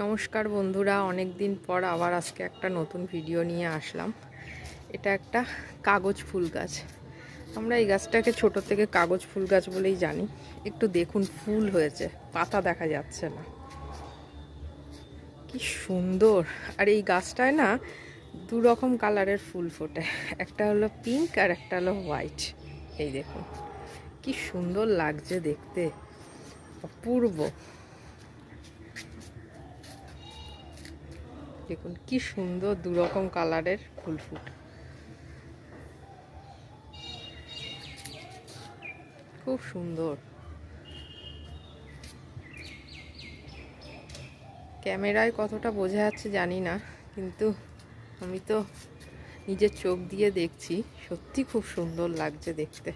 নমস্কার বন্ধুরা, অনেক দিন পর আবার আজকে একটা নতুন ভিডিও নিয়ে আসলাম। এটা একটা কাগজ ফুল গাছ। আমরা এই গাছটাকে ছোট থেকে কাগজ ফুল গাছ বলেই জানি। একটু দেখুন, ফুল হয়েছে, পাতা দেখা যাচ্ছে না। কি সুন্দর! আর এই গাছটায় না দু রকম কালারের ফুল ফোটে, একটা হলো পিঙ্ক আর একটা হলো হোয়াইট। এই দেখুন কি সুন্দর লাগছে দেখতে, অপূর্ব। দেখুন কি সুন্দর দু রকম কালারের ফুল ফুটে, খুব সুন্দর। ক্যামেরায় কতটা বোঝা যাচ্ছে জানি না, কিন্তু আমি তো নিজের চোখ দিয়ে দেখছি, সত্যি খুব সুন্দর লাগছে দেখতে।